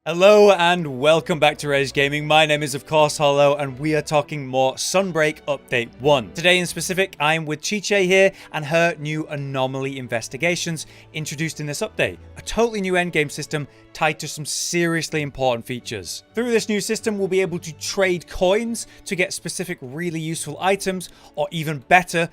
Hello and welcome back to Rage Gaming. My name is of course Hollow and we are talking more Sunbreak Update 1. Today in specific, I'm with Chiche here and her new Anomaly Investigations introduced in this update. A totally new endgame system tied to some seriously important features. Through this new system, we'll be able to trade coins to get specific really useful items, or even better,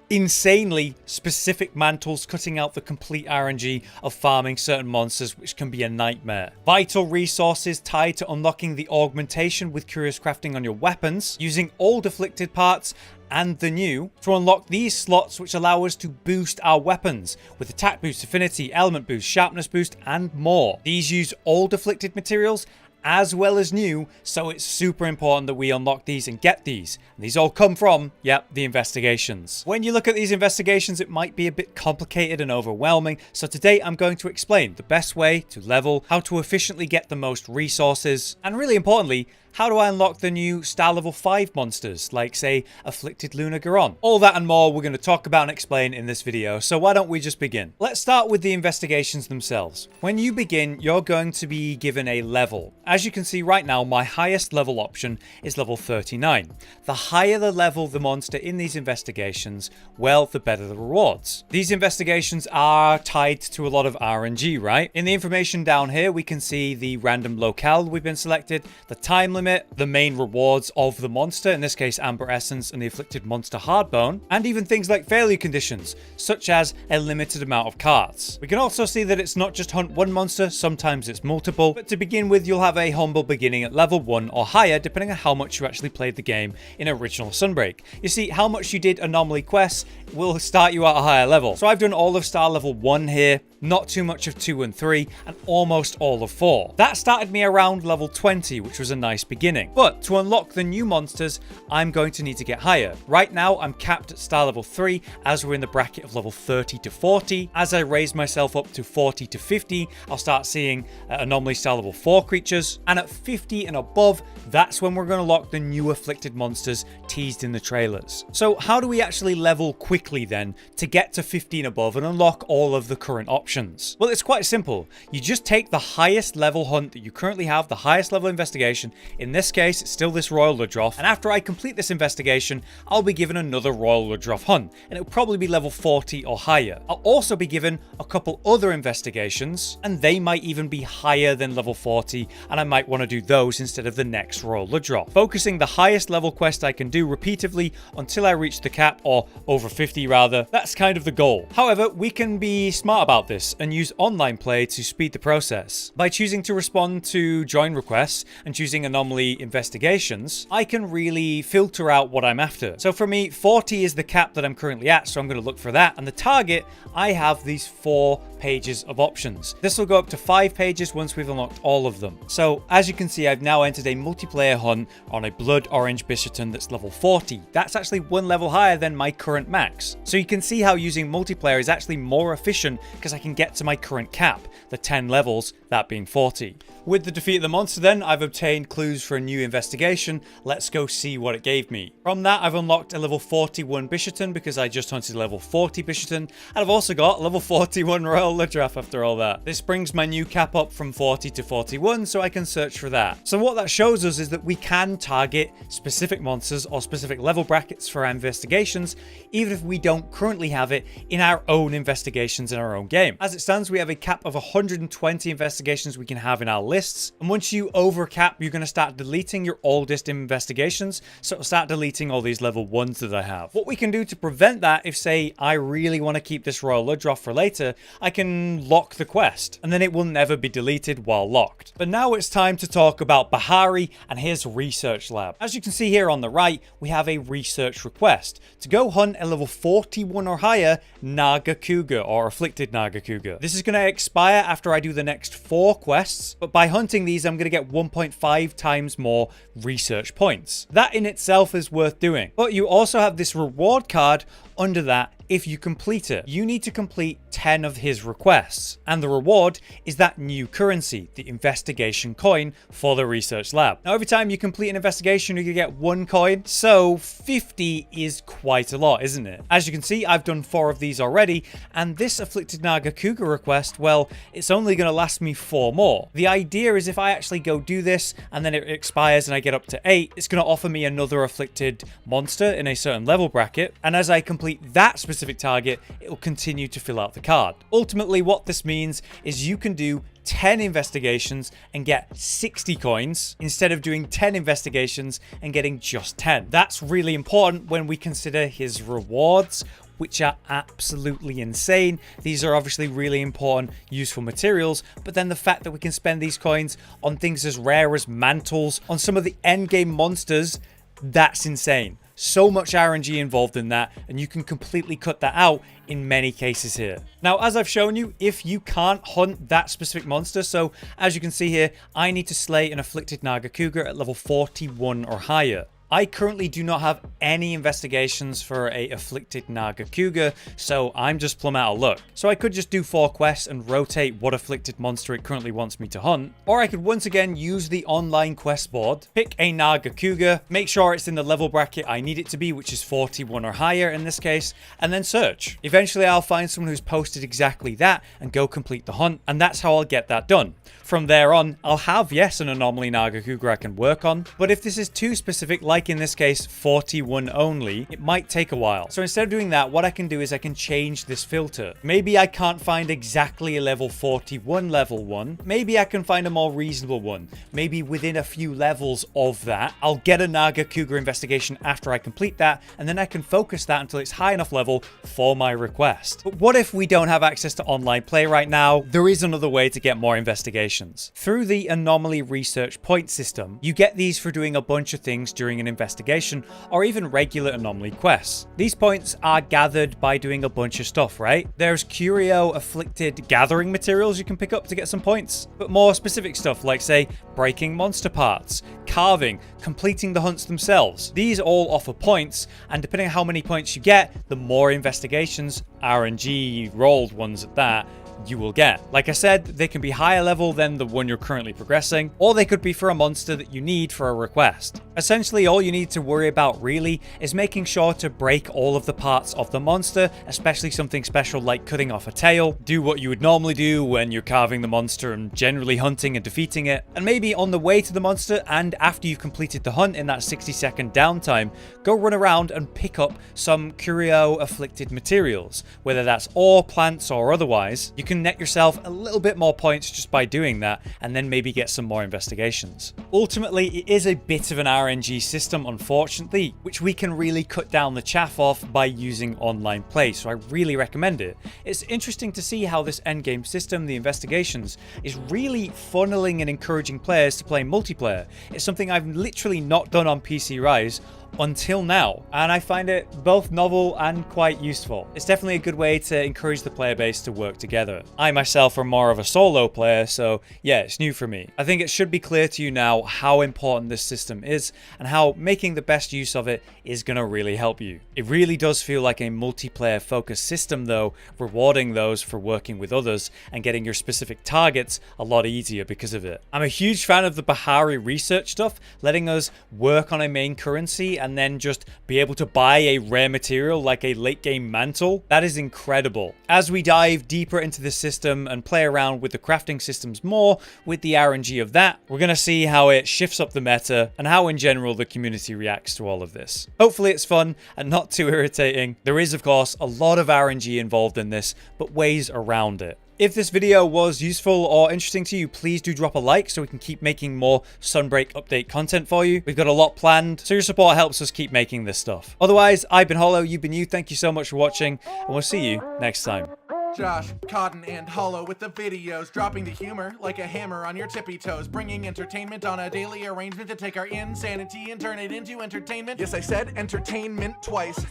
insanely specific mantles, cutting out the complete RNG of farming certain monsters, which can be a nightmare. Vital resources tied to unlocking the augmentation with curious crafting on your weapons, using old afflicted parts and the new to unlock these slots, which allow us to boost our weapons with attack boost, affinity, element boost, sharpness boost, and more. These use old afflicted materials as well as new, so it's super important that we unlock these and get these. And these all come from, yep, the investigations. When you look at these investigations, it might be a bit complicated and overwhelming, so today I'm going to explain the best way to level, how to efficiently get the most resources, and really importantly, how do I unlock the new star level 5 monsters, like say Afflicted Luna Garon? All that and more we're going to talk about and explain in this video, so why don't we just begin? Let's start with the investigations themselves. When you begin, you're going to be given a level. As you can see right now, my highest level option is level 39. The higher the level the monster in these investigations, well, the better the rewards. These investigations are tied to a lot of RNG, right? In the information down here, we can see the random locale we've been selected, the time limit, the main rewards of the monster, in this case Amber Essence and the Afflicted Monster Hardbone, and even things like failure conditions, such as a limited amount of cards. We can also see that it's not just hunt one monster, sometimes it's multiple, but to begin with you'll have a humble beginning at level 1 or higher, depending on how much you actually played the game in original Sunbreak. You see, how much you did Anomaly quests will start you at a higher level. So I've done all of star level 1 here, not too much of 2 and 3, and almost all of 4. That started me around level 20, which was a nice beginning. But to unlock the new monsters, I'm going to need to get higher. Right now, I'm capped at star level 3, as we're in the bracket of level 30 to 40. As I raise myself up to 40 to 50, I'll start seeing Anomaly star level 4 creatures. And at 50 and above, that's when we're going to unlock the new afflicted monsters teased in the trailers. So how do we actually level quickly then to get to 50 and above and unlock all of the current options? Well, it's quite simple. You just take the highest level hunt that you currently have, the highest level investigation. In this case, it's still this Royal Ludroth. And after I complete this investigation, I'll be given another Royal Ludroth hunt, and it'll probably be level 40 or higher. I'll also be given a couple other investigations, and they might even be higher than level 40, and I might want to do those instead of the next Royal Ludroth. Focusing the highest level quest I can do repeatedly until I reach the cap, or over 50 rather. That's kind of the goal. However, we can be smart about this and use online play to speed the process. By choosing to respond to join requests and choosing Anomaly Investigations, I can really filter out what I'm after. So for me, 40 is the cap that I'm currently at, so I'm going to look for that. And the target, I have these 4 pages of options. This will go up to 5 pages once we've unlocked all of them. So as you can see, I've now entered a multiplayer hunt on a Blood Orange Bisherton that's level 40. That's actually 1 level higher than my current max. So you can see how using multiplayer is actually more efficient because I can get to my current cap, the 10 levels, that being 40. With the defeat of the monster then, I've obtained clues for a new investigation. Let's go see what it gave me. From that, I've unlocked a level 41 Bisherton because I just hunted level 40 Bisherton, and I've also got level 41 Royal Ludroth after all that. This brings my new cap up from 40 to 41, so I can search for that. So what that shows us is that we can target specific monsters or specific level brackets for our investigations, even if we don't currently have it in our own investigations in our own game. As it stands, we have a cap of 120 investigations we can have in our lists, and once you overcap, you're going to start deleting your oldest investigations, so it'll start deleting all these level 1s that I have. What we can do to prevent that, if say I really want to keep this Royal Ludroth for later, I can lock the quest, and then it will never be deleted while locked. But now it's time to talk about Bahari and his research lab. As you can see here on the right, we have a research request to go hunt a level 41 or higher Nargacuga or Afflicted Nargacuga. This is going to expire after I do the next 4 quests, but by hunting these, I'm going to get 1.5 times more research points. That in itself is worth doing. But you also have this reward card under that if you complete it. You need to complete 10 of his requests, and the reward is that new currency, the investigation coin for the research lab. Now, every time you complete an investigation, you get 1 coin, so 50 is quite a lot, isn't it? As you can see, I've done 4 of these already, and this Afflicted Nargacuga request, well, it's only going to last me 4 more. The idea is if I actually go do this, and then it expires and I get up to 8, it's going to offer me another Afflicted monster in a certain level bracket, and as I complete that specific target, it will continue to fill out the card. Ultimately, what this means is you can do 10 investigations and get 60 coins instead of doing 10 investigations and getting just 10. That's really important when we consider his rewards, which are absolutely insane. These are obviously really important, useful materials, but then the fact that we can spend these coins on things as rare as mantles, on some of the endgame monsters, that's insane. So much RNG involved in that, and you can completely cut that out in many cases here. Now, as I've shown you, if you can't hunt that specific monster, so as you can see here, I need to slay an Afflicted Nargacuga at level 41 or higher. I currently do not have any investigations for a Afflicted Nargacuga, so I'm just plumb out of luck. So I could just do 4 quests and rotate what afflicted monster it currently wants me to hunt, or I could once again use the online quest board, pick a Nargacuga, make sure it's in the level bracket I need it to be, which is 41 or higher in this case, and then search. Eventually I'll find someone who's posted exactly that and go complete the hunt, and that's how I'll get that done. From there on, I'll have, yes, an Anomaly Nargacuga I can work on, but if this is too specific, like in this case 41 only, it might take a while. So instead of doing that, what I can do is I can change this filter. Maybe I can't find exactly a level 41 level one. Maybe I can find a more reasonable one. Maybe within a few levels of that. I'll get a Nargacuga investigation after I complete that, and then I can focus that until it's high enough level for my request. But what if we don't have access to online play right now? There is another way to get more investigations. Through the Anomaly Research Point system, you get these for doing a bunch of things during an investigation or even regular Anomaly quests. These points are gathered by doing a bunch of stuff, right? There's Qurio Afflicted gathering materials you can pick up to get some points, but more specific stuff like, say, breaking monster parts, carving, completing the hunts themselves. These all offer points, and depending on how many points you get, the more investigations, RNG rolled ones at that, you will get. Like I said, they can be higher level than the one you're currently progressing, or they could be for a monster that you need for a request. Essentially, all you need to worry about really is making sure to break all of the parts of the monster, especially something special like cutting off a tail. Do what you would normally do when you're carving the monster and generally hunting and defeating it. And maybe on the way to the monster and after you've completed the hunt in that 60-second downtime, go run around and pick up some Qurio Afflicted materials, whether that's ore, plants, or otherwise. You can net yourself a little bit more points just by doing that, and then maybe get some more investigations. Ultimately, it is a bit of an RNG system, unfortunately, which we can really cut down the chaff off by using online play, so I really recommend it. It's interesting to see how this endgame system, the investigations, is really funneling and encouraging players to play multiplayer. It's something I've literally not done on PC Rise until now, and I find it both novel and quite useful. It's definitely a good way to encourage the player base to work together. I myself am more of a solo player, so yeah, it's new for me. I think it should be clear to you now how important this system is and how making the best use of it is going to really help you. It really does feel like a multiplayer focused system though, rewarding those for working with others and getting your specific targets a lot easier because of it. I'm a huge fan of the Bahari research stuff, letting us work on a main currency and then just be able to buy a rare material like a late game mantle. That is incredible. As we dive deeper into the system and play around with the crafting systems more, with the RNG of that, we're going to see how it shifts up the meta and how in general the community reacts to all of this. Hopefully it's fun and not too irritating. There is of course a lot of RNG involved in this, but ways around it. If this video was useful or interesting to you, please do drop a like so we can keep making more Sunbreak update content for you. We've got a lot planned, so your support helps us keep making this stuff. Otherwise, I've been Hollow, you've been you. Thank you so much for watching, and we'll see you next time. Josh, Cotton, and Hollow with the videos, dropping the humor like a hammer on your tippy toes, bringing entertainment on a daily arrangement to take our insanity and turn it into entertainment. Yes, I said entertainment twice,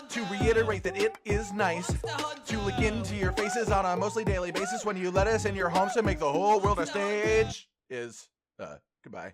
to reiterate that it is nice to look into your faces on a mostly daily basis when you let us in your homes to make the whole world a stage. Goodbye.